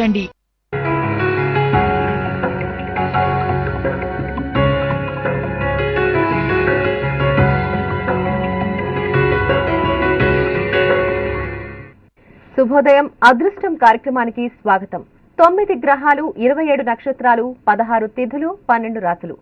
రండి. శుభోదయం అదృష్టం కార్యక్రమానికి స్వాగతం. 9 గ్రహాలు, 27 నక్షత్రాలు, 16 తిథులు, 12 రాశులు.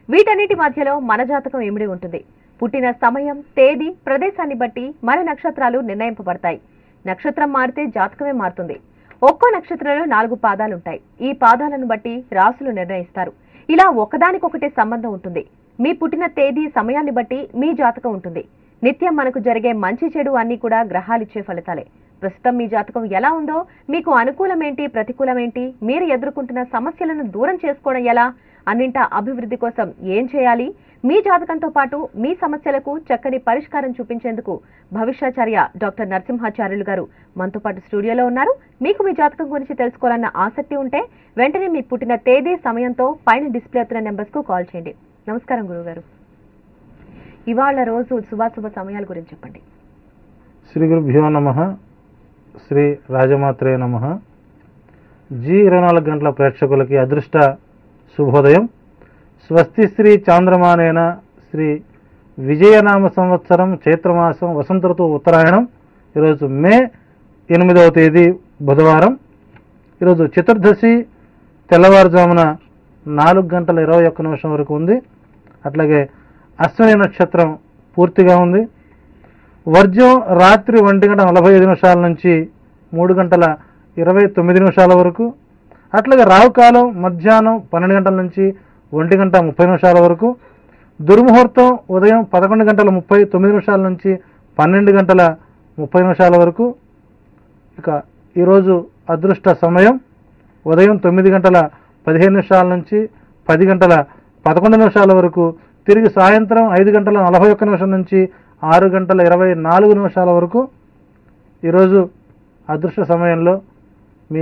వీటన్నిటి మధ్యలో మన జాతకం ఇమిడి ఉంటుంది. పుట్టిన సమయం, తేదీ, ప్రదేశాన్ని బట్టి మన నక్షత్రాలు నిర్ణయింపబడతాయి. నక్షత్రం మారితే జాతకమే మారుతుంది. ఒక్కో నక్షత్రంలో 4 పాదాలుంటాయి. ఈ పాదాలను బట్టి రాశులు నిర్ణయిస్తారు. ఇలా ఒకదానికొకటి సంబంధం ఉంటుంది. మీ పుట్టిన తేదీ, సమయాన్ని బట్టి మీ జాతకం ఉంటుంది. నిత్యం మనకు జరిగే మంచి చెడు అన్ని కూడా గ్రహాలిచ్చే ఫలితాలే. ప్రస్తుతం మీ జాతకం ఎలా ఉందో, మీకు అనుకూలమేంటి, ప్రతికూలమేంటి, మీరు ఎదుర్కొంటున్న సమస్యలను దూరం చేసుకోవడం ఎలా, అన్నింటా అభివృద్ధి కోసం ఏం చేయాలి, మీ జాతకంతో పాటు మీ సమస్యలకు చక్కని పరిష్కారం చూపించేందుకు భవిష్యాచార్య డాక్టర్ నరసింహాచార్యులు గారు మనతో పాటు స్టూడియోలో ఉన్నారు. మీకు మీ జాతకం గురించి తెలుసుకోవాలన్న ఆసక్తి ఉంటే వెంటనే మీ పుట్టిన తేదీ, సమయంతో పైన డిస్ప్లే అవుతున్న నెంబర్స్ కు కాల్ చేయండి. నమస్కారం గురుగారు. ఇవాళ రోజు శుభాశుభ సమయాల గురించి చెప్పండి. శ్రీ గురుభ్యో నమః. శ్రీ రాజమాత్రే నమః. G24 గంటల ప్రేక్షకులకి అదృష్ట శుభోదయం. స్వస్తి శ్రీ చాంద్రమానేన శ్రీ విజయనామ సంవత్సరం చైత్రమాసం వసంత ఋతువు ఉత్తరాయణం. ఈరోజు మే 8వ తేదీ బుధవారం. ఈరోజు చతుర్దశి తెల్లవారుజామున 4:21 వరకు ఉంది. అట్లాగే అశ్విని నక్షత్రం పూర్తిగా ఉంది. వర్జం రాత్రి 1:45 నుంచి 3:29 వరకు. అట్లాగే రావుకాలం మధ్యాహ్నం 12 గంటల నుంచి 1:30 వరకు. దుర్ముహూర్తం ఉదయం 11:39 నుంచి 12:30 వరకు. ఇక ఈరోజు అదృష్ట సమయం ఉదయం 9:15 నుంచి 10:11 వరకు. తిరిగి సాయంత్రం 5:41 నుంచి 6:24 వరకు. ఈరోజు అదృష్ట సమయంలో మీ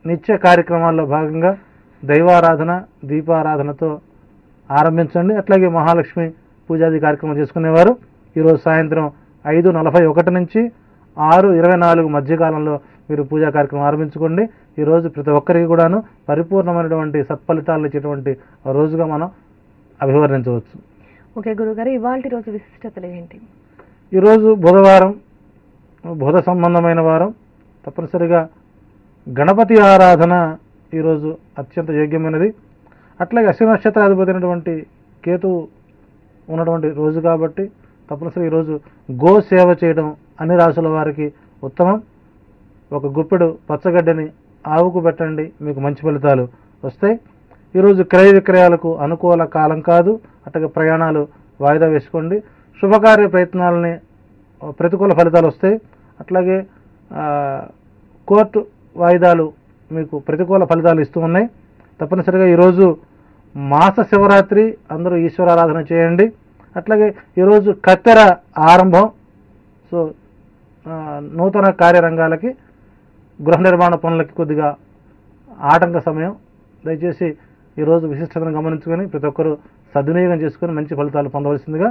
నిత్య కార్యక్రమాల్లో భాగంగా దైవారాధన, దీపారాధనతో ఆరంభించండి. అట్లాగే మహాలక్ష్మి పూజాది కార్యక్రమం చేసుకునేవారు ఈరోజు సాయంత్రం 5:41 నుంచి 6:24 మధ్యకాలంలో మీరు పూజా కార్యక్రమం ఆరంభించుకోండి. ఈరోజు ప్రతి ఒక్కరికి కూడాను పరిపూర్ణమైనటువంటి సత్ఫలితాలను ఇచ్చేటువంటి రోజుగా మనం అభివర్ణించవచ్చు. ఓకే గురుగారు, ఇవాళ రోజు విశిష్టతలు ఏంటి? ఈరోజు బుధవారం, బుధ సంబంధమైన వారం. తప్పనిసరిగా గణపతి ఆరాధన ఈరోజు అత్యంత యోగ్యమైనది. అట్లాగే అశ్విని నక్షత్రాధిపతి అయినటువంటి కేతువు ఉన్నటువంటి రోజు కాబట్టి తప్పనిసరిగా ఈరోజు గో సేవ చేయడం అన్ని రాశుల వారికి ఉత్తమం. ఒక గుప్పెడు పచ్చగడ్డని ఆవుకు పెట్టండి, మీకు మంచి ఫలితాలు వస్తాయి. ఈరోజు క్రయ విక్రయాలకు అనుకూల కాలం కాదు. అట్లాగే ప్రయాణాలు వాయిదా వేసుకోండి. శుభకార్య ప్రయత్నాలని ప్రతికూల ఫలితాలు వస్తాయి. అట్లాగే కోర్టు వాయిదాలు మీకు ప్రతికూల ఫలితాలు ఇస్తూ ఉన్నాయి. తప్పనిసరిగా ఈరోజు మాస శివరాత్రి, అందరూ ఈశ్వరారాధన చేయండి. అట్లాగే ఈరోజు కత్తెర ఆరంభం. సో నూతన కార్యరంగాలకి, గృహ నిర్మాణ పనులకి కొద్దిగా ఆటంక సమయం. దయచేసి ఈరోజు విశిష్టతను గమనించుకొని ప్రతి ఒక్కరూ సద్వినియోగం చేసుకొని మంచి ఫలితాలు పొందవలసిందిగా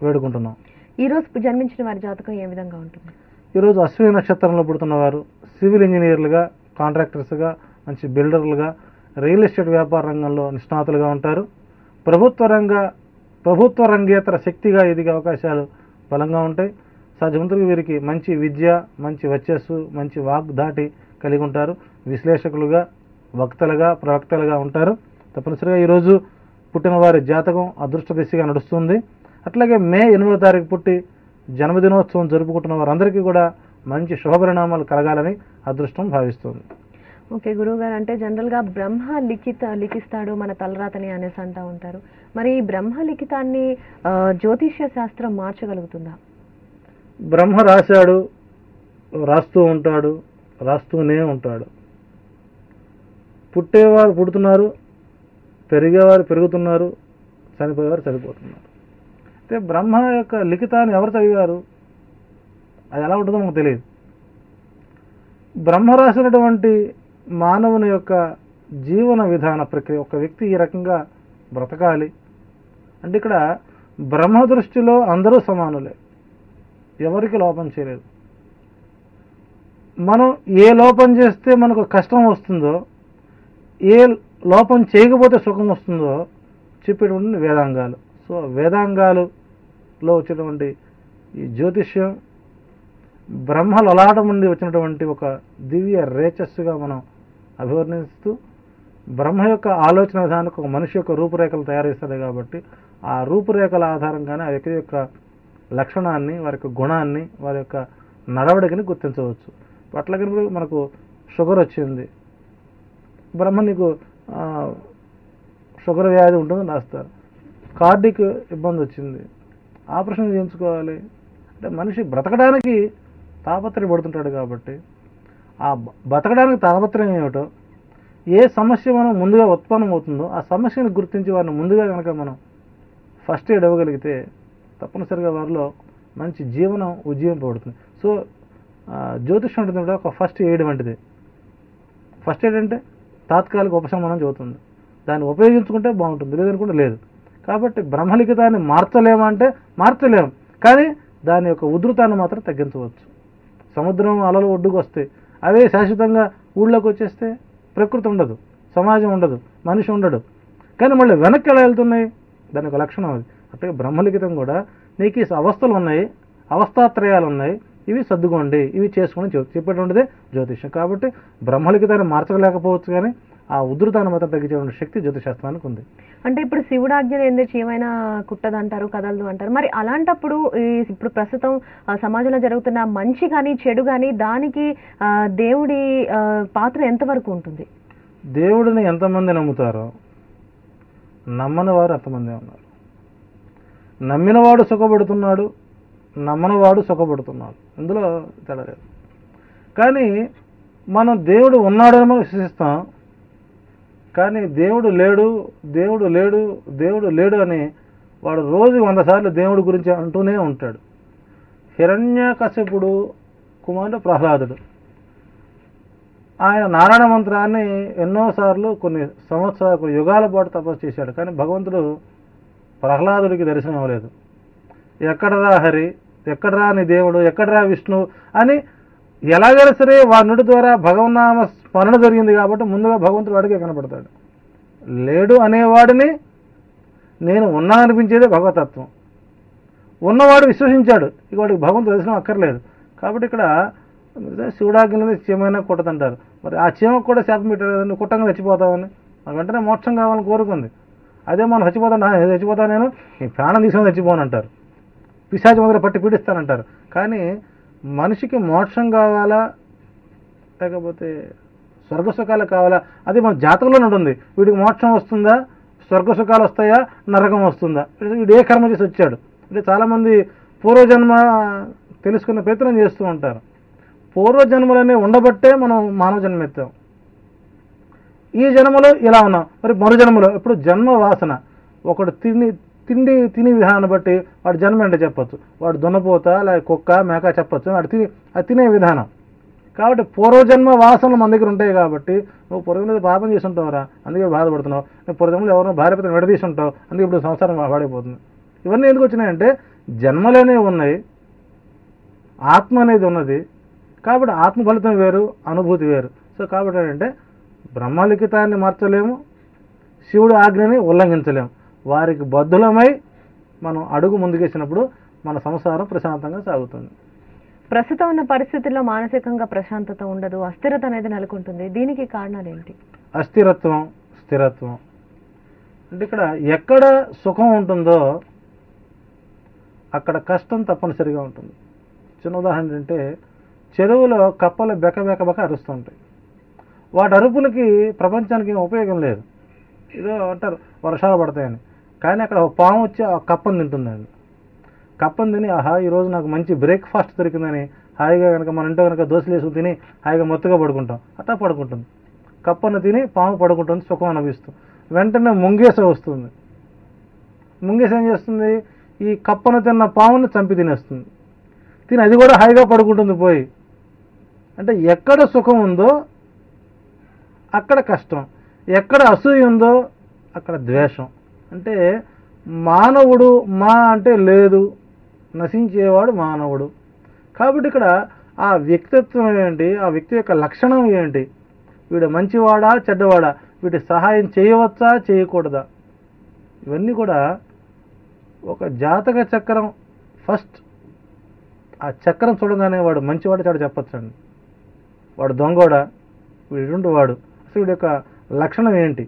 వేడుకుంటున్నాం. ఈరోజు జన్మించిన వారి జాతకం ఏ విధంగా ఉంటుంది? ఈరోజు అశ్విని నక్షత్రంలో పుడుతున్న వారు సివిల్ ఇంజనీర్లుగా, కాంట్రాక్టర్స్గా, మంచి బిల్డర్లుగా, రియల్ ఎస్టేట్ వ్యాపార రంగంలో నిష్ణాతులుగా ఉంటారు. ప్రభుత్వ రంగేతర శక్తిగా ఎదిగే అవకాశాలు బలంగా ఉంటాయి. సాధ్యమంతకు వీరికి మంచి విద్య, మంచి వర్చస్సు, మంచి వాగ్ధాటి కలిగి ఉంటారు. విశ్లేషకులుగా, వక్తలుగా, ప్రవక్తలుగా ఉంటారు. తప్పనిసరిగా ఈరోజు పుట్టిన వారి జాతకం అదృష్ట దిశగా నడుస్తుంది. అట్లాగే మే 8వ తారీఖు పుట్టి జన్మదినోత్సవం జరుపుకుంటున్న వారందరికీ కూడా మంచి శుభపరిణామాలు కలగాలని అదృష్టం భావిస్తుంది. ఓకే గురువుగారు, అంటే జనరల్గా బ్రహ్మ లిఖిస్తాడు మన తలరాతని అనేసి అంటూ ఉంటారు. మరి ఈ బ్రహ్మ లిఖితాన్ని జ్యోతిష్య శాస్త్రం మార్చగలుగుతుందా? బ్రహ్మ రాశాడు, రాస్తూ ఉంటాడు, రాస్తూనే ఉంటాడు. పుట్టేవారు పుడుతున్నారు, పెరిగేవారు పెరుగుతున్నారు, చనిపోయేవారు చనిపోతున్నారు. అయితే బ్రహ్మ యొక్క లిఖితాన్ని ఎవరు చదివారు, అది ఎలా ఉంటుందో మనకు తెలియదు. బ్రహ్మ రాసినటువంటి మానవుని యొక్క జీవన విధాన ప్రక్రియ, ఒక వ్యక్తి ఈ రకంగా బ్రతకాలి అంటే ఇక్కడ బ్రహ్మ దృష్టిలో అందరూ సమానులే, ఎవరికి లోపం చేయలేదు. మనం ఏ లోపం చేస్తే మనకు కష్టం వస్తుందో, ఏ లోపం చేయకపోతే సుఖం వస్తుందో చెప్పేటువంటి వేదాంగాలు. సో వేదాంగాలులో వచ్చినటువంటి ఈ జ్యోతిష్యం బ్రహ్మ లలాటం నుండి వచ్చినటువంటి ఒక దివ్య రేచస్సుగా మనం అభివర్ణిస్తూ, బ్రహ్మ యొక్క ఆలోచన విధానానికి ఒక మనిషి యొక్క రూపురేఖలు తయారు చేస్తుంది కాబట్టి ఆ రూపురేఖల ఆధారంగానే ఆ వ్యక్తి యొక్క లక్షణాన్ని, వారి యొక్క గుణాన్ని, వారి యొక్క నడవడికని గుర్తించవచ్చు. అట్లాగే మనకు షుగర్ వచ్చింది, బ్రహ్మ నీకు షుగర్ వ్యాధి ఉంటుందని రాస్తారు. కార్డిక్ ఇబ్బంది వచ్చింది, ఆపరేషన్ చేయించుకోవాలి అంటే మనిషి బ్రతకడానికి తాపత్రయపడుతుంటాడు. కాబట్టి ఆ బతకడానికి తాపత్రయం ఏమిటో, ఏ సమస్య మనం ముందుగా ఉత్పన్నమవుతుందో ఆ సమస్యను గుర్తించి వారిని ముందుగా కనుక మనం ఫస్ట్ ఎయిడ్ ఇవ్వగలిగితే తప్పనిసరిగా వారిలో మంచి జీవనం ఉజ్జీవింపబడుతుంది. సో జ్యోతిష్యం అంటే ఒక ఫస్ట్ ఎయిడ్ వంటిది. ఫస్ట్ ఎయిడ్ అంటే తాత్కాలిక ఉపశమనం చెబుతుంది, దాన్ని ఉపయోగించుకుంటే బాగుంటుంది, లేదనుకుంటే లేదు. కాబట్టి బ్రహ్మలిఖితాన్ని మార్చలేమా అంటే మార్చలేము, కానీ దాని యొక్క ఉధృతాన్ని మాత్రం తగ్గించవచ్చు. సముద్రం అలలు ఒడ్డుకు వస్తాయి, అవే శాశ్వతంగా ఊళ్ళోకి వచ్చేస్తే ప్రకృతి ఉండదు, సమాజం ఉండదు, మనిషి ఉండడు. కానీ మళ్ళీ వెనక్కి ఎలా వెళ్తున్నాయి, దాని యొక్క లక్షణం అది. అంటే బ్రహ్మలిఖితం కూడా నీకు ఈ అవస్థలు ఉన్నాయి, అవస్థాత్రయాలు ఉన్నాయి, ఇవి సర్దుకోండి, ఇవి చేసుకోండి చెప్పేటువంటిదే జ్యోతిష్యం. కాబట్టి బ్రహ్మలిఖితాన్ని మార్చలేకపోవచ్చు, కానీ ఆ ఉధృతాన్ని మాత్రం తగ్గించేటువంటి శక్తి జ్యోతిశాస్త్రానికి ఉంది. అంటే ఇప్పుడు శివుడు ఆజ్ఞలు ఏంది ఏమైనా కుట్టదంటారు, కదలదు అంటారు. మరి అలాంటప్పుడు ఇప్పుడు ప్రస్తుతం సమాజంలో జరుగుతున్న మంచి కానీ చెడు కానీ దానికి దేవుడి పాత్ర ఎంతవరకు ఉంటుంది? దేవుడిని ఎంతమంది నమ్ముతారో నమ్మని వారు ఎంతమంది ఉన్నారు. నమ్మినవాడు సుఖపడుతున్నాడు, నమ్మనివాడు సుఖపడుతున్నాడు, ఇందులో తేడా లేదు. కానీ మనం దేవుడు ఉన్నాడని మనం విశ్వసిస్తాం, కానీ దేవుడు లేడు, దేవుడు లేడు, దేవుడు లేడు అని వాడు రోజు 100 సార్లు దేవుడి గురించి అంటూనే ఉంటాడు. హిరణ్యకశిపుడు కుమారుడు ప్రహ్లాదుడు, ఆయన నారాయణ మంత్రాన్ని ఎన్నోసార్లు కొన్ని సంవత్సరాలు, కొన్ని యుగాల పాటు తపస్సు చేశాడు, కానీ భగవంతుడు ప్రహ్లాదుడికి దర్శనం ఇవ్వలేదు. ఎక్కడరా హరి, ఎక్కడరా నీ దేవుడు, ఎక్కడరా విష్ణువు అని ఎలాగైనా సరే వారి నుడి ద్వారా భగవన్నామ స్మరణ జరిగింది కాబట్టి ముందుగా భగవంతుడు వాడికే కనపడతాడు. లేడు అనేవాడిని నేను ఉన్నా అనిపించేదే భగవతత్వం. ఉన్నవాడు విశ్వసించాడు, ఇక వాడికి భగవంతుడు దర్శనం అక్కర్లేదు. కాబట్టి ఇక్కడ శివుడాజ్ఞలని చీమైనా కుట్టదంటారు. మరి ఆ చీమకు కూడా శాపం పెట్టాడు కదా, నువ్వు కుట్టంగా చచ్చిపోతావని. నాకు వెంటనే మోక్షం కావాలని కోరుకుంది. అదే మనం చచ్చిపోతా నేను నీ ప్రాణం తీసుకొని చచ్చిపోను అంటారు, పిశాచి మొదలు పట్టి పీడిస్తానంటారు. కానీ మనిషికి మోక్షం కావాలా లేకపోతే స్వర్గసుఖాలు కావాలా, అది మన జాతకంలోనే ఉంటుంది. వీడికి మోక్షం వస్తుందా, స్వర్గసుఖాలు వస్తాయా, నరకం వస్తుందా, వీడు ఏ కర్మ చేసి వచ్చాడు అంటే చాలామంది పూర్వజన్మ తెలుసుకునే ప్రయత్నం చేస్తూ ఉంటారు. పూర్వజన్మలనే ఉండబట్టే మనం మానవ జన్మ ఎత్తాం. ఈ జన్మలో ఇలా ఉన్నాం, మరి మరు జన్మలో ఇప్పుడు జన్మ వాసన. ఒకడు తిని విధానాన్ని బట్టి వాడు జన్మ అంటే చెప్పచ్చు, వాడు దున్నపోత లేక కుక్క మేక చెప్పచ్చు, వాడు తినే విధానం. కాబట్టి పూర్వజన్మ వాసనలు మన దగ్గర ఉంటాయి. కాబట్టి నువ్వు పూర్వజన్మ పాపం చేసి ఉంటావురా, అందుకే బాధపడుతున్నావు. నువ్వు పూర్వజన్మలో ఎవరినో భార్యపతిని విడదీసి ఉంటావు, అందుకే ఇప్పుడు సంసారం పాడైపోతుంది. ఇవన్నీ ఎందుకు వచ్చినాయంటే జన్మలనే ఉన్నాయి, ఆత్మ అనేది ఉన్నది. కాబట్టి ఆత్మ ఫలితం వేరు, అనుభూతి వేరు. సో కాబట్టి ఏంటంటే బ్రహ్మలిఖితాన్ని మార్చలేము, శివుడు ఆజ్ఞని ఉల్లంఘించలేము. వారికి బద్ధులమై మనం అడుగు ముందుకేసినప్పుడు మన సంసారం ప్రశాంతంగా సాగుతుంది. ప్రస్తుతం ఉన్న పరిస్థితుల్లో మానసికంగా ప్రశాంతత ఉండదు, అస్థిరత అనేది నెలకొంటుంది. దీనికి కారణాలు ఏంటి? అస్థిరత్వం, స్థిరత్వం అంటే ఇక్కడ ఎక్కడ సుఖం ఉంటుందో అక్కడ కష్టం తప్పనిసరిగా ఉంటుంది. చిన్న ఉదాహరణ ఏంటంటే చెరువులో కప్పలు బెక అరుస్తూ ఉంటాయి. వాటి అరుపులకి ప్రపంచానికి ఉపయోగం లేదు. ఏదో అంటారు వర్షాలు పడతాయని, కానీ అక్కడ పాము వచ్చి ఆ కప్పను తింటుందండి. కప్పను తిని ఆహా ఈరోజు నాకు మంచి బ్రేక్ఫాస్ట్ దొరికిందని హాయిగా కనుక మన ఇంట్లో కనుక దోశలు వేసుకు తిని హాయిగా మొత్తుగా పడుకుంటాం, అట్టా పడుకుంటుంది. కప్పను తిని పాము పడుకుంటుంది, సుఖం అనిపిస్తూ. వెంటనే ముంగేస వస్తుంది. ముంగేస ఏం చేస్తుంది, ఈ కప్పను తిన్న పాముని చంపి తినేస్తుంది. తిని అది కూడా హాయిగా పడుకుంటుంది పోయి. అంటే ఎక్కడ సుఖం ఉందో అక్కడ కష్టం, ఎక్కడ అసూయ ఉందో అక్కడ ద్వేషం. అంటే మానవుడు మా అంటే లేదు, నశించేవాడు మానవుడు. కాబట్టి ఇక్కడ ఆ వ్యక్తిత్వం ఏంటి, ఆ వ్యక్తి యొక్క లక్షణం ఏంటి, వీడు మంచివాడా చెడ్డవాడా, వీటి సహాయం చేయవచ్చా చేయకూడదా, ఇవన్నీ కూడా ఒక జాతక చక్రం ఫస్ట్ ఆ చక్రం చూడగానే వాడు మంచివాడు చెడు చెప్పచ్చండి, వాడు దొంగోడా, వీడు ఇటువంటి వాడు, అసలు వీడి యొక్క లక్షణం ఏంటి.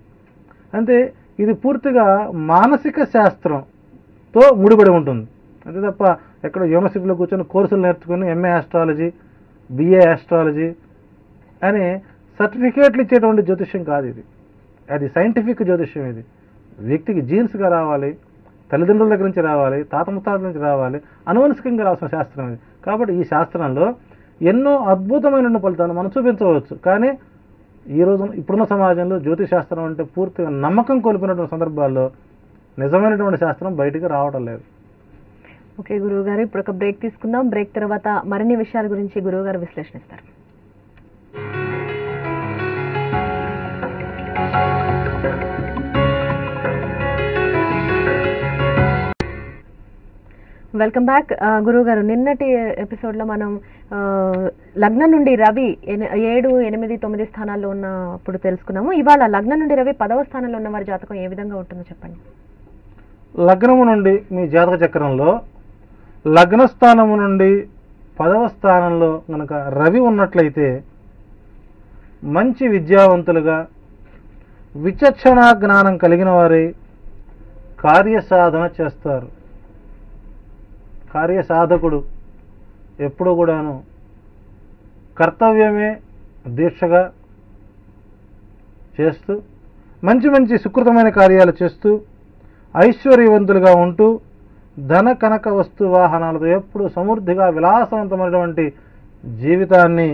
అంటే ఇది పూర్తిగా మానసిక శాస్త్రంతో ముడిపడి ఉంటుంది. అంతే తప్ప ఎక్కడో యూనివర్సిటీలో కూర్చొని కోర్సులు నేర్చుకుని ఎంఏ ఆస్ట్రాలజీ, బిఏ ఆస్ట్రాలజీ అని సర్టిఫికేట్లు ఇచ్చేటువంటి జ్యోతిష్యం కాదు ఇది. అది సైంటిఫిక్ జ్యోతిష్యం. ఇది వ్యక్తికి జీన్స్గా రావాలి, తల్లిదండ్రుల దగ్గర నుంచి రావాలి, తాత ముత్తాతల నుంచి రావాలి, అనువంశికంగా రావాల్సిన శాస్త్రం ఇది. కాబట్టి ఈ శాస్త్రంలో ఎన్నో అద్భుతమైన ఫలితాలు మనం చూపించవచ్చు. కానీ ఈరోజు ఇప్పుడున్న సమాజంలో జ్యోతిష్ శాస్త్రం అంటే పూర్తిగా నమ్మకం కోల్పోయినటువంటి సందర్భాల్లో నిజమైనటువంటి శాస్త్రం బయటికి రావడం లేదు. ఓకే గురువు గారు, ఇప్పుడు ఒక బ్రేక్ తీసుకుందాం. బ్రేక్ తర్వాత మరిన్ని విషయాల గురించి గురువు గారు విశ్లేషణిస్తారు. Welcome back. గురువు గారు, నిన్నటి ఎపిసోడ్లో మనం లగ్నం నుండి రవి 7, 8, 9 స్థానాల్లో ఉన్నప్పుడు తెలుసుకున్నాము. ఇవాళ లగ్నం నుండి రవి 10వ స్థానంలో ఉన్న వారి జాతకం ఏ విధంగా ఉంటుందో చెప్పండి. లగ్నము నుండి మీ జాతక చక్రంలో లగ్న స్థానము నుండి 10వ స్థానంలో కనుక రవి ఉన్నట్లయితే మంచి విద్యావంతులుగా, విచక్షణ జ్ఞానం కలిగిన వారి కార్యసాధన చేస్తారు. కార్యసాధకుడు ఎప్పుడు కూడాను కర్తవ్యమే దీక్షగా చేస్తూ మంచి మంచి సుకృతమైన కార్యాలు చేస్తూ ఐశ్వర్యవంతులుగా ఉంటూ ధన కనక వస్తు వాహనాలతో ఎప్పుడు సమృద్ధిగా విలాసవంతమైనటువంటి జీవితాన్ని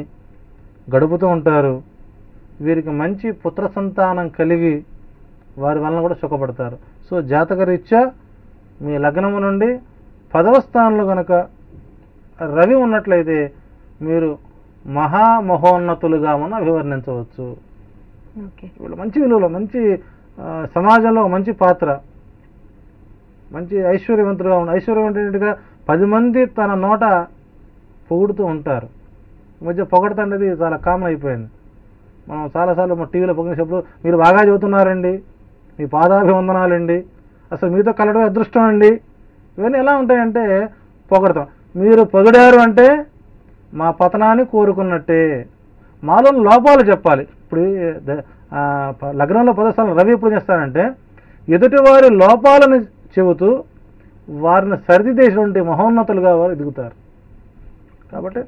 గడుపుతూ ఉంటారు. వీరికి మంచి పుత్ర సంతానం కలిగి వారి వలన కూడా సుఖపడతారు. సో జాతకరీత్యా మీ లగ్నము నుండి 10వ స్థానంలో కనుక రవి ఉన్నట్లయితే మీరు మహామహోన్నతులుగా మనం అభివర్ణించవచ్చు. వీళ్ళు మంచి విలువలు, మంచి సమాజంలో మంచి పాత్ర, మంచి ఐశ్వర్యవంతులుగా ఉన్న ఐశ్వర్యవంతుడిగా 10 మంది తన నోట పొగుడుతూ ఉంటారు. ఈ మధ్య పొగడతండేది చాలా కామన్ అయిపోయింది. మనం చాలాసార్లు మా టీవీలో పొగిడినప్పుడు మీరు బాగా చదువుతున్నారండి, మీ పాదాభివందనాలండి, అసలు మీతో కలవడం అదృష్టం అండి, ఇవన్నీ ఎలా ఉంటాయంటే పొగడతాం. మీరు పొగిడారు అంటే మా పతనాన్ని కోరుకున్నట్టే. మాలో లోపాలు చెప్పాలి. ఇప్పుడు లగ్నంలో 10వ స్థానం రవి ఎప్పుడు చేస్తారంటే ఎదుటివారి లోపాలను చెబుతూ వారిని సరిదిద్దేటువంటి మహోన్నతులుగా వారు ఎదుగుతారు. కాబట్టి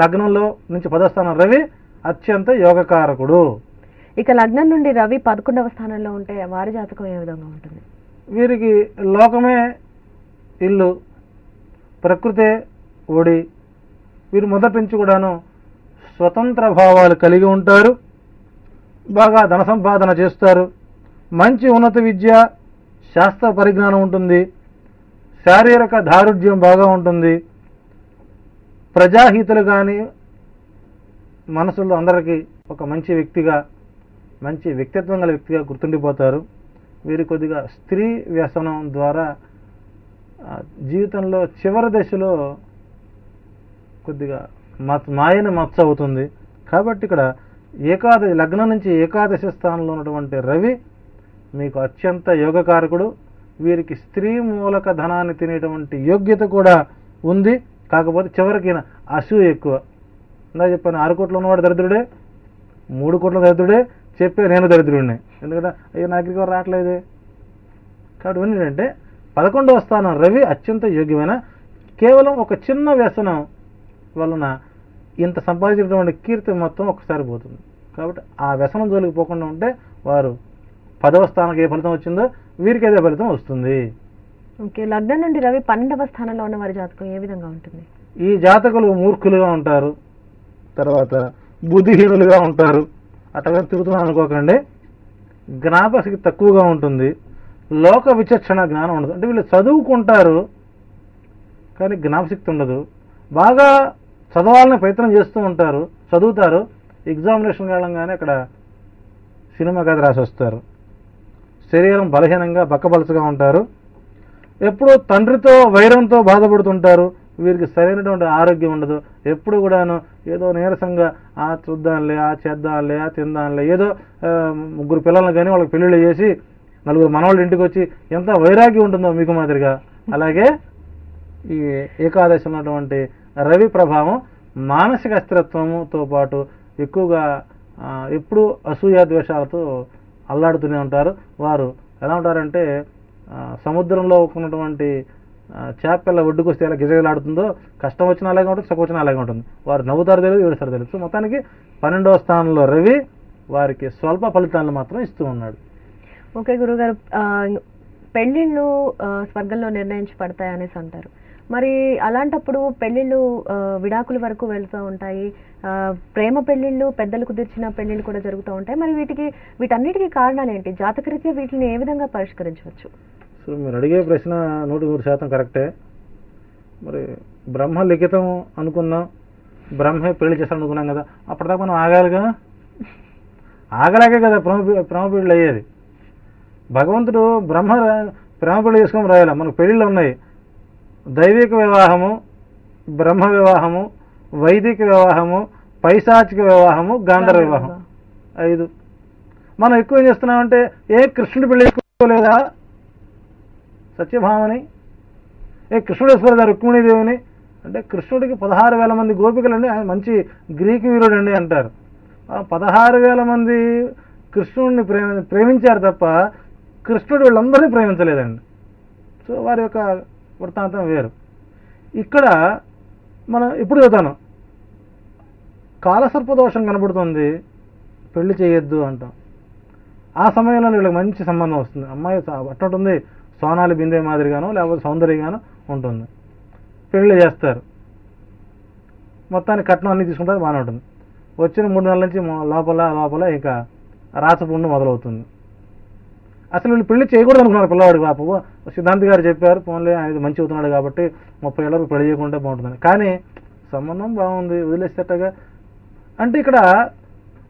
లగ్నంలో నుంచి 10వ స్థానం రవి అత్యంత యోగకారకుడు. ఇక లగ్నం నుండి రవి 11వ స్థానంలో ఉంటే వారి జాతకం ఏ విధంగా ఉంటుంది? వీరికి లోకమే ఇల్లు, ప్రకృతే ఒడి. వీరు మొదటి నుంచి కూడాను స్వతంత్ర భావాలు కలిగి ఉంటారు. బాగా ధన సంపాదన చేస్తారు. మంచి ఉన్నత విద్య, శాస్త్ర పరిజ్ఞానం ఉంటుంది. శారీరక దారుఢ్యం బాగా ఉంటుంది. ప్రజాహితులు కానీ మనసులో అందరికీ ఒక మంచి వ్యక్తిగా, మంచి వ్యక్తిత్వం గల వ్యక్తిగా గుర్తుండిపోతారు. వీరు కొద్దిగా స్త్రీ వ్యసనం ద్వారా జీవితంలో చివరి దశలో కొద్దిగా మాయని మచ్చ అవుతుంది. కాబట్టి ఇక్కడ లగ్నం నుంచి ఏకాదశి స్థానంలో ఉన్నటువంటి రవి మీకు అత్యంత యోగకారకుడు. వీరికి స్త్రీ మూలక ధనాన్ని తినేటువంటి యోగ్యత కూడా ఉంది. కాకపోతే చివరికి అసూయ ఎక్కువ. ఇందా చెప్పాను, 6 కోట్లు ఉన్నవాడు దరిద్రుడే, 3 కోట్ల దరిద్రుడే, చెప్పే నేను దరిద్రుడినే. ఎందుకంటే అయ్యో నాకు ఇక్కడ రావట్లేదే. కాబట్టి ఏంటంటే 11వ స్థానం రవి అత్యంత యోగ్యమైన, కేవలం ఒక చిన్న వ్యసనం వలన ఇంత సంపాదించినటువంటి కీర్తి మొత్తం ఒకసారి పోతుంది. కాబట్టి ఆ వ్యసనం జోలికి పోకుండా ఉంటే వారు 10వ స్థానానికి ఏ ఫలితం వచ్చిందో వీరికి అదే ఫలితం వస్తుంది. ఓకే, లగ్నం నుండి రవి 12వ స్థానంలో ఉన్న వారి జాతకం ఏ విధంగా ఉంటుంది? ఈ జాతకులు మూర్ఖులుగా ఉంటారు, తర్వాత బుద్ధిహీనులుగా ఉంటారు. అట్లా తిరుగుతున్నాను అనుకోకండి. జ్ఞాపశక్తి తక్కువగా ఉంటుంది. లోక విచక్షణ జ్ఞానం ఉండదు. అంటే వీళ్ళు చదువుకుంటారు కానీ జ్ఞాపశక్తి ఉండదు. బాగా చదవాలని ప్రయత్నం చేస్తూ ఉంటారు, చదువుతారు, ఎగ్జామినేషన్కి వెళ్ళంగానే అక్కడ సినిమా కథ రాసి వస్తారు. శరీరం బలహీనంగా బక్కబలసగా ఉంటారు. ఎప్పుడూ తండ్రితో వైరంతో బాధపడుతుంటారు. వీరికి సరైనటువంటి ఆరోగ్యం ఉండదు. ఎప్పుడు కూడాను ఏదో నీరసంగా చూద్దాంలే, చేద్దాంలే, తిందాంలే, ఏదో ముగ్గురు పిల్లలను కానీ వాళ్ళకి పెళ్ళిళ్ళు చేసి నలుగురు మనవాళ్ళు ఇంటికి వచ్చి ఎంత వైరాగ్యం ఉంటుందో మీకు మాదిరిగా, అలాగే ఈ ఏకాదశి ఉన్నటువంటి రవి ప్రభావం మానసిక అస్థిరత్వంతో పాటు ఎక్కువగా ఎప్పుడు అసూయ ద్వేషాలతో అల్లాడుతూనే ఉంటారు. వారు ఎలా ఉంటారంటే సముద్రంలో ఉన్నటువంటి చేపల ఒడ్డుకు వస్తే ఎలా గిజగిలాడుతుందో, కష్టం వచ్చినా అలాగే ఉంటుంది, సుఖం వచ్చినా అలాగే ఉంటుంది. వారు నవ్వుతారు తెలియదు, ఏడుస్తారు తెలియదు. సో మొత్తానికి 12వ స్థానంలో రవి వారికి స్వల్ప ఫలితాలను మాత్రం ఇస్తూ ఉన్నాడు. ఓకే గురుగారు, పెళ్లిళ్ళు స్వర్గంలో నిర్ణయించబడతాయి అనేసి అంటారు. మరి అలాంటప్పుడు పెళ్లిళ్ళు విడాకుల వరకు వెళ్తూ ఉంటాయి, ప్రేమ పెళ్లిళ్ళు, పెద్దలు కుదిర్చిన పెళ్లిళ్ళు కూడా జరుగుతూ ఉంటాయి. మరి వీటన్నిటికీ కారణాలు ఏంటి? జాతకరీత్యా వీటిని ఏ విధంగా పరిష్కరించవచ్చు? సో మీరు అడిగే ప్రశ్న 100% కరెక్టే. మరి బ్రహ్మ లిఖితం అనుకున్నాం, బ్రహ్మే పెళ్లి చేస్తాను అనుకున్నాం కదా, అప్పటిదాకా మనం ఆగాలిగా, ఆగలాగే కదా ప్రేమ పెళ్లి అయ్యేది. భగవంతుడు ప్రేమ పెళ్లి చేసుకొని రాయాలి. మనకు పెళ్లిళ్ళు ఉన్నాయి, దైవిక వివాహము, బ్రహ్మ వివాహము, వైదిక వివాహము, పైశాచిక వివాహము, గాంధర్వ వివాహం, 5. మనం ఎక్కువ ఏం చేస్తున్నామంటే, కృష్ణుడి పెళ్లి చేసుకోలేదా సత్యభామని, కృష్ణుడు వేసుకోలేదా రుక్మిణీదేవిని అంటే, కృష్ణుడికి 16,000 మంది గోపికలండి, ఆయన మంచి గ్రీకు వీరుడు అండి అంటారు. 16,000 మంది కృష్ణుడిని ప్రేమించారు తప్ప కృష్ణుడు వీళ్ళందరినీ ప్రేమించలేదండి. సో వారి యొక్క వృత్తాంతం వేరు. ఇక్కడ మనం ఇప్పుడు చదువుతాను, కాలసర్పదోషం కనబడుతుంది, పెళ్లి చేయొద్దు అంటాం. ఆ సమయంలో వీళ్ళకి మంచి సంబంధం వస్తుంది. అమ్మాయి అట్టుంటుంది, సోనాలి బిందే మాదిరిగానో లేకపోతే సౌందర్యంగానో ఉంటుంది. పెళ్లి చేస్తారు, మొత్తానికి కట్నం అన్నీ తీసుకుంటారు, బాగానే ఉంటుంది. వచ్చిన 3 నెలల నుంచి లోపల ఇంకా రాచపుండు మొదలవుతుంది. అసలు వీళ్ళు పెళ్లి చేయకూడదు అనుకున్నారు పిల్లవాడికి. పాపం సిద్ధాంతి గారు చెప్పారు, పోన్లే ఆయన మంచి అవుతున్నాడు కాబట్టి 30 ఏళ్ళకు పెళ్లి చేయకుంటే బాగుంటుందని. కానీ సంబంధం బాగుంది, వదిలేసేటగా అంటే ఇక్కడ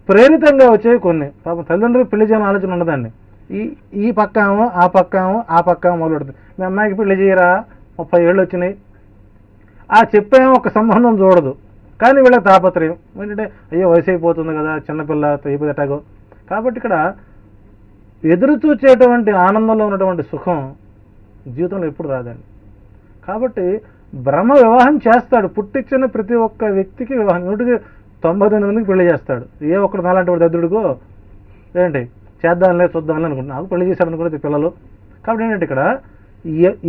ప్రేరితంగా వచ్చేవి కొన్ని. పాపం తల్లిదండ్రులు పెళ్లి చేయని ఆలోచన ఉండదండి. ఈ పక్కామో ఆ పక్కామో మొదలు పెడుతుంది. మీ అమ్మాయికి పెళ్లి చేయరా, 30 ఏళ్ళు వచ్చినాయి, చెప్పేమో ఒక సంబంధం చూడదు. కానీ వీళ్ళకి తాపత్రయం ఏంటంటే, అయ్యో వయసు అయిపోతుంది కదా, చిన్నపిల్ల అయిపోతే ఎటాగో. కాబట్టి ఇక్కడ ఎదురు చూచేటువంటి ఆనందంలో ఉన్నటువంటి సుఖం జీవితంలో ఎప్పుడు రాదండి. కాబట్టి బ్రహ్మ వివాహం చేస్తాడు, పుట్టించిన ప్రతి ఒక్క వ్యక్తికి వివాహం, 99 మందికి పెళ్లి చేస్తాడు. ఒక్కడు నాలాంటి వాడు దద్దుడికో ఏంటి చేద్దాంలే చూద్దాంలే అనుకుంటున్నా, నాకు పెళ్లి చేశాడు అనుకునే పిల్లలు. కాబట్టి ఏంటంటే ఇక్కడ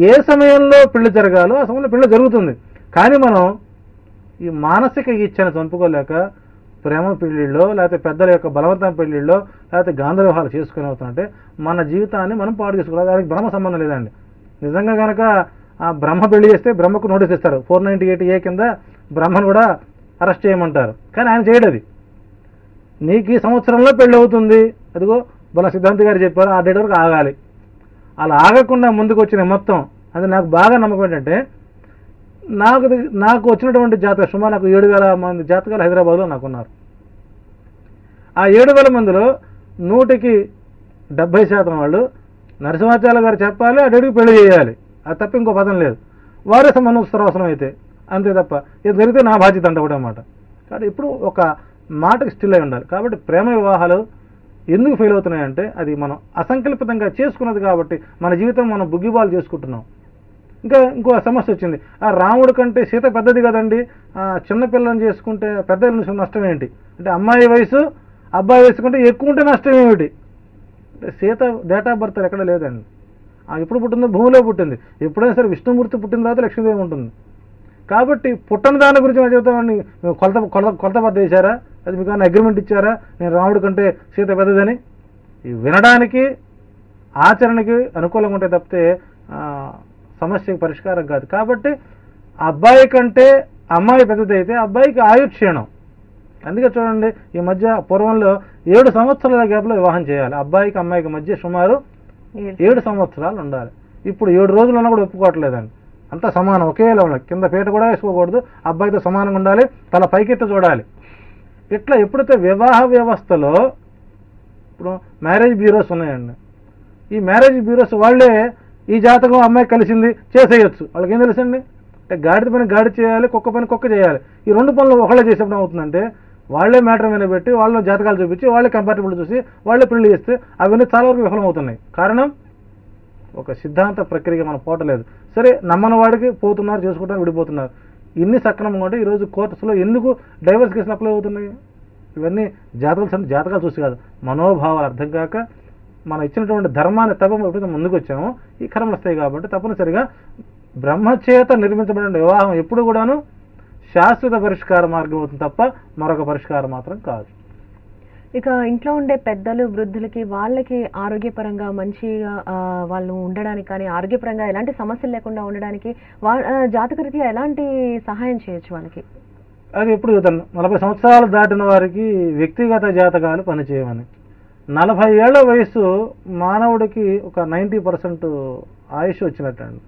ఏ సమయంలో పెళ్లి జరగాలో ఆ సమయంలో పెళ్లి జరుగుతుంది. కానీ మనం ఈ మానసిక ఇచ్చను చంపుకోలేక ప్రేమ పెళ్లిళ్ళో లేకపోతే పెద్దల యొక్క బలవంతం పెళ్లిళ్ళో లేకపోతే గాంధర్వాహాలు చేసుకుని అవుతుంటే మన జీవితాన్ని మనం పాడు చేసుకోవాలి. దానికి బ్రహ్మ సంబంధం లేదండి. నిజంగా కనుక ఆ బ్రహ్మ పెళ్లి చేస్తే బ్రహ్మకు నోటీస్ ఇస్తారు, 498A కింద బ్రహ్మను కూడా అరెస్ట్ చేయమంటారు. కానీ ఆయన చేయడు. అది నీకు ఈ సంవత్సరంలో పెళ్లి అవుతుంది, అదిగో బల సిద్ధాంతి గారు చెప్పారు, ఆ డేట్ వరకు ఆగాలి. అలా ఆగకుండా ముందుకు వచ్చిన మొత్తం అది నాకు బాగా నమ్మకం ఏంటంటే, నాకు వచ్చినటువంటి జాతక సుమారు నాకు 7,000 మంది జాతకాలు హైదరాబాద్లో నాకున్నారు. ఆ 7,000 మందిలో 100కి 70% వాళ్ళు నరసింహాచార్య గారు చెప్పాలి, ఆ డేట్కి పెళ్లి చేయాలి, అది తప్ప ఇంకో పదం లేదు. వారే సంబంధం అవసరం అయితే అంతే తప్ప ఇది జరిగితే నా బాధ్యత అంట కూడా అన్నమాట. కాబట్టి ఇప్పుడు ఒక మాటకి స్టిల్ అయి ఉండాలి. కాబట్టి ప్రేమ వివాహాలు ఎందుకు ఫెయిల్ అవుతున్నాయంటే అది మనం అసంకల్పితంగా చేసుకున్నది కాబట్టి మన జీవితం మనం బుగ్గిబాలు చేసుకుంటున్నాం. ఇంకో సమస్య వచ్చింది, ఆ రాముడి కంటే సీత పెద్దది కదండి, చిన్నపిల్లని చేసుకుంటే పెద్ద నష్టం ఏంటి అంటే, అమ్మాయి వయసు అబ్బాయి వయసు కంటే ఎక్కువ ఉంటే నష్టం ఏమిటి అంటే, సీత డేట్ ఆఫ్ బర్త్ ఎక్కడ లేదండి. ఎప్పుడు పుట్టిందో భూమిలో పుట్టింది. ఎప్పుడైనా సరే విష్ణుమూర్తి పుట్టిన తర్వాత లక్ష్మీదేవి ఉంటుంది. కాబట్టి పుట్టని దాని గురించి మనం చెబుతామని కొలత బద్ద వేశారా, అది మీకు అగ్రిమెంట్ ఇచ్చారా నేను రాముడి కంటే సీత పెద్దదని? వినడానికి ఆచరణకి అనుకూలంగా ఉంటే తప్పితే సమస్యకి పరిష్కారం కాదు. కాబట్టి అబ్బాయి కంటే అమ్మాయి పెద్దదైతే అబ్బాయికి ఆయుక్షీణం. అందుకే చూడండి, ఈ మధ్య పూర్వంలో 7 సంవత్సరాల గ్యాప్లో వివాహం చేయాలి. అబ్బాయికి అమ్మాయికి మధ్య సుమారు 7 సంవత్సరాలు ఉండాలి. ఇప్పుడు 7 రోజులు ఉన్నా కూడా ఒప్పుకోవట్లేదండి. అంతా సమానం, ఒకేలా ఉండాలి. కింద పీట కూడా వేసుకోకూడదు, అబ్బాయితో సమానంగా ఉండాలి, తల పైకెత్తి చూడాలి. ఇట్లా ఎప్పుడైతే వివాహ వ్యవస్థలో ఇప్పుడు మ్యారేజ్ బ్యూరోస్ ఉన్నాయండి, ఈ మ్యారేజ్ బ్యూరోస్ వాళ్ళే ఈ జాతకం అమ్మాయి కలిసింది చేసేయచ్చు. వాళ్ళకి ఏం తెలుసండి, అంటే గాడిద పని గాడి చేయాలి, కుక్క పని కుక్క చేయాలి. ఈ రెండు పనులు ఒకళ్ళే చేసేప్పుడు అవుతుందంటే వాళ్ళే మ్యాటర్ మీద పెట్టి వాళ్ళ జాతకాలు చూపించి వాళ్ళే కంపార్టబుల్ చూసి వాళ్ళే పెళ్లి చేస్తే అవన్నీ చాలా వరకు విఫలమవుతున్నాయి. కారణం ఒక సిద్ధాంత ప్రక్రియ మనం పోవట్లేదు. సరే నమ్మని వాడికి పోతున్నారు, చేసుకుంటారు, విడిపోతున్నారు. ఇన్ని సక్రమంగా ఉంటే ఈరోజు కోర్టులో ఎందుకు డైవర్స్ కేసులు అప్లై అవుతున్నాయి? ఇవన్నీ జాతకాలు చూసి కాదు, మనోభావాలు అర్థం కాక మనం ఇచ్చినటువంటి ధర్మాన్ని తప్ప ఎప్పుడైతే ముందుకు వచ్చామో ఈ కర్మలు వస్తాయి. కాబట్టి తప్పనిసరిగా బ్రహ్మచేత నిర్మించబడిన వివాహం ఎప్పుడు కూడాను శాశ్వత పరిష్కార మార్గం అవుతుంది తప్ప మరొక పరిష్కారం మాత్రం కాదు. ఇక ఇంట్లో ఉండే పెద్దలు, వృద్ధులకి వాళ్ళకి ఆరోగ్యపరంగా మంచిగా వాళ్ళు ఉండడానికి కానీ ఆరోగ్యపరంగా ఎలాంటి సమస్యలు లేకుండా ఉండడానికి జాతకరీత్యా ఎలాంటి సహాయం చేయొచ్చు వాళ్ళకి? అది ఎప్పుడు చెబుతాను, 40 సంవత్సరాలు దాటిన వారికి వ్యక్తిగత జాతకాలు పనిచేయమని. 40 ఏళ్ల వయసు మానవుడికి ఒక 90% ఆయుష్ వచ్చినట్టండి.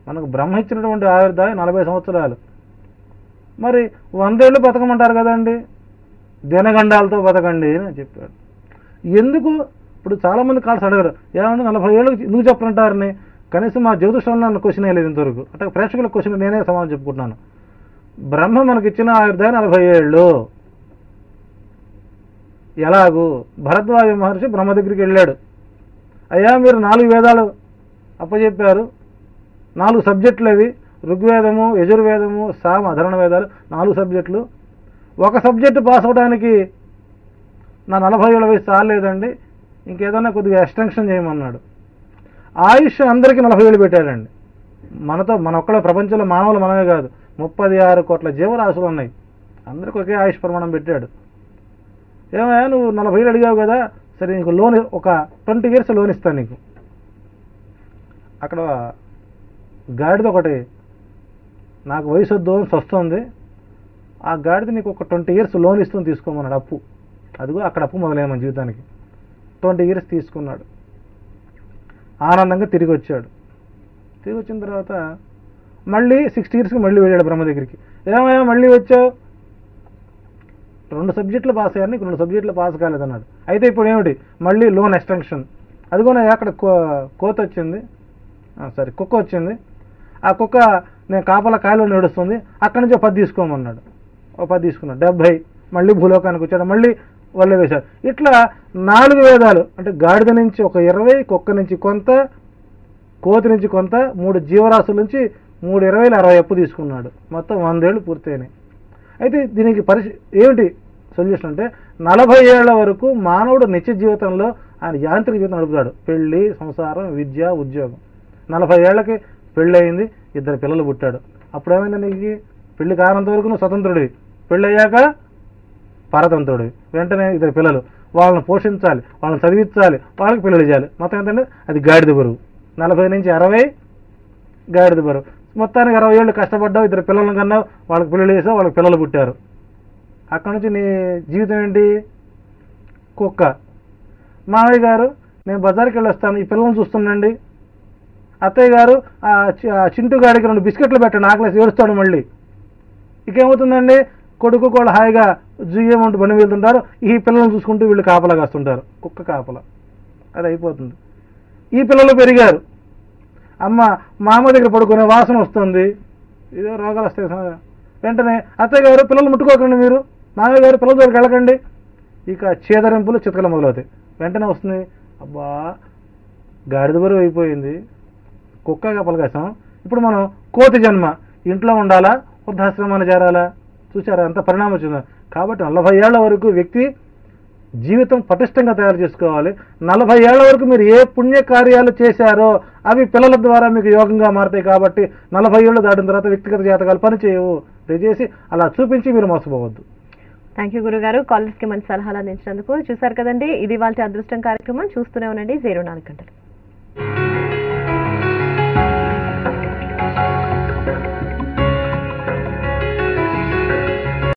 మనకు బ్రహ్మ ఇచ్చినటువంటి ఆయుర్దాయం 40 సంవత్సరాలు. మరి 100 ఏళ్ళు బతకమంటారు కదండి, దినగండాలతో బతకండి అని చెప్పాడు. ఎందుకు? ఇప్పుడు చాలామంది కాల్స్ అడగరు, ఏమన్నా 40 ఏళ్ళు నువ్వు చెప్పనంటారని. కనీసం మా జ్యోతిషంలో నన్ను క్వశ్చన్ వేయలేదు ఇంతవరకు. అంటే ప్రేక్షకుల క్వశ్చన్ నేనే సమాధానం చెప్పుకుంటున్నాను. బ్రహ్మ మనకిచ్చిన ఆయుర్దాయం 40 ఏళ్ళు. ఎలాగూ భరద్వాజ మహర్షి బ్రహ్మ దగ్గరికి వెళ్ళాడు. అయ్యా మీరు 4 వేదాలు అప్పచెప్పారు, 4 సబ్జెక్టులు అవి, ఋగ్వేదము, యజుర్వేదము, సామ, అధర్వణ వేదాలు 4 సబ్జెక్టులు. ఒక సబ్జెక్టు పాస్ అవడానికి నా 40 ఏళ్ళ వయసు చాలేదండి, ఇంకేదన్నా కొద్దిగా ఎక్స్టెన్షన్ చేయమన్నాడు. ఆయుష్ అందరికీ 40 ఏళ్ళు పెట్టాడండి. మన ఒక్కడ ప్రపంచంలో మానవులు మనమే కాదు, 36 కోట్ల జీవరాశులు ఉన్నాయి, అందరికి ఒకే ఆయుష్ ప్రమాణం పెట్టాడు. ఏమయ్యా నువ్వు 40 ఏళ్ళు అడిగావు కదా, సరే నీకు లోన్ ఒక 20 years లోన్ ఇస్తాను నీకు. అక్కడ గాడిద ఒకటి, నాకు వయసు వద్దు వస్తుంది, ఆ గాడిద నీకు ఒక 20 years లోన్ ఇస్తుంది తీసుకోమన్నాడు. అప్పు, అదిగో అక్కడ అప్పు మొదలైన జీవితానికి. 20 years తీసుకున్నాడు, ఆనందంగా తిరిగి వచ్చాడు. తిరిగి వచ్చిన తర్వాత మళ్ళీ 60 yearsకి మళ్ళీ వెళ్ళాడు బ్రహ్మ దగ్గరికి. ఏమయ్యా మళ్ళీ వచ్చావు, 2 సబ్జెక్టులు పాస్ అయ్యారు, నీకు 2 సబ్జెక్టులు పాస్ కాలేదన్నాడు. అయితే ఇప్పుడు ఏమిటి, మళ్ళీ లోన్ ఎక్స్టెన్షన్. అదిగోనే అక్కడ కోత వచ్చింది, సరే కుక్క వచ్చింది, ఆ కుక్క నేను కాపలా కాయలో నడుస్తుంది, అక్కడి నుంచి 10 తీసుకోమన్నాడు. 10 తీసుకున్నాడు, 70. మళ్ళీ భూలోకానికి వచ్చాడు, మళ్ళీ వల్ల వేశాడు. ఇట్లా 4 వేదాలు అంటే గాడిద నుంచి ఒక 20, కుక్క నుంచి కొంత, కోతి నుంచి కొంత, 3 జీవరాశుల నుంచి 3 20 60 అప్పు తీసుకున్నాడు. మొత్తం 100 ఏళ్ళు పూర్తయినాయి. అయితే దీనికి ఏమిటి సొల్యూషన్ అంటే 40 ఏళ్ల వరకు మానవుడు నిత్య జీవితంలో ఆయన యాంత్రిక జీవితం నడుపుతాడు. పెళ్లి, సంసారం, విద్య, ఉద్యోగం. 40 ఏళ్లకి పెళ్ళి అయింది, 2 పిల్లలు పుట్టాడు. అప్పుడు ఏమైందండి, నీకు పెళ్లి కానంత వరకు నువ్వు స్వతంత్రుడివి, పెళ్ళి అయ్యాక పరతంత్రుడివి. వెంటనే 2 పిల్లలు, వాళ్ళని పోషించాలి, వాళ్ళని చదివించాలి, వాళ్ళకి పెళ్ళి చేయాలి. మొత్తం ఏంటంటే అది గాడిద బరువు. 40 నుంచి 60 గాడిద బరువు. మొత్తానికి 60 ఏళ్ళు కష్టపడ్డావు, 2 పిల్లలను కన్నావు, వాళ్ళకి పెళ్ళి చేసావు, వాళ్ళకి పిల్లలు పుట్టారు. అక్కడి నుంచి నీ జీవితం ఏంటి, కుక్క. మామయ్య గారు నేను బజార్కి వెళ్ళి వస్తాను, ఈ పిల్లలను చూస్తుండండి. అత్తయ్య గారు ఆ చింటూ గాడికి 2 బిస్కెట్లు పెట్టండి, ఆకలేసి ఏడుస్తాడు. మళ్ళీ ఇకేమవుతుందండి, కొడుకు కూడా హాయిగా జూయమంటూ బండి వెళ్తుంటారు, ఈ పిల్లలను చూసుకుంటూ వీళ్ళు కాపలా కాస్తుంటారు, కుక్క కాపలా. అది అయిపోతుంది. ఈ పిల్లలు పెరిగారు, మా అమ్మ దగ్గర పడుకునే వాసన వస్తుంది, ఏదో రోగాలు వస్తాయి. వెంటనే అత్తయ్య గారు పిల్లలు ముట్టుకోకండి, మీరు మామయ్య గారు పిల్లల దగ్గరికి వెళ్ళకండి. ఇక చేదరింపులు, చితకలు మొదలవుతాయి. వెంటనే వస్తుంది, అబ్బా గాడిద బరువు అయిపోయింది, కుక్క కపలకాసం, ఇప్పుడు మనం కోతి జన్మ, ఇంట్లో ఉండాలా, వృద్ధాశ్రమాన్ని చేరాలా? చూసారా ఎంత పరిణామం వచ్చిందో. కాబట్టి 40 ఏళ్ల వరకు వ్యక్తి జీవితం పటిష్టంగా తయారు చేసుకోవాలి. 40 ఏళ్ల వరకు మీరు ఏ పుణ్య కార్యాలు చేశారో అవి పిల్లల ద్వారా మీకు యోగంగా మారుతాయి. కాబట్టి 40 ఏళ్ళు దాటిన తర్వాత వ్యక్తిగత జాతకాలు పనిచేయవు, దయచేసి అలా చూపించి మీరు మోసపోవద్దు. థ్యాంక్ యూ గురుగారు, కాలర్స్ కి మంచి సలహాలు అందించినందుకు. చూసారు కదండి, ఇది వాళ్ళ అదృష్టం కార్యక్రమం. చూస్తూనే ఉండండి 04 గంటలు.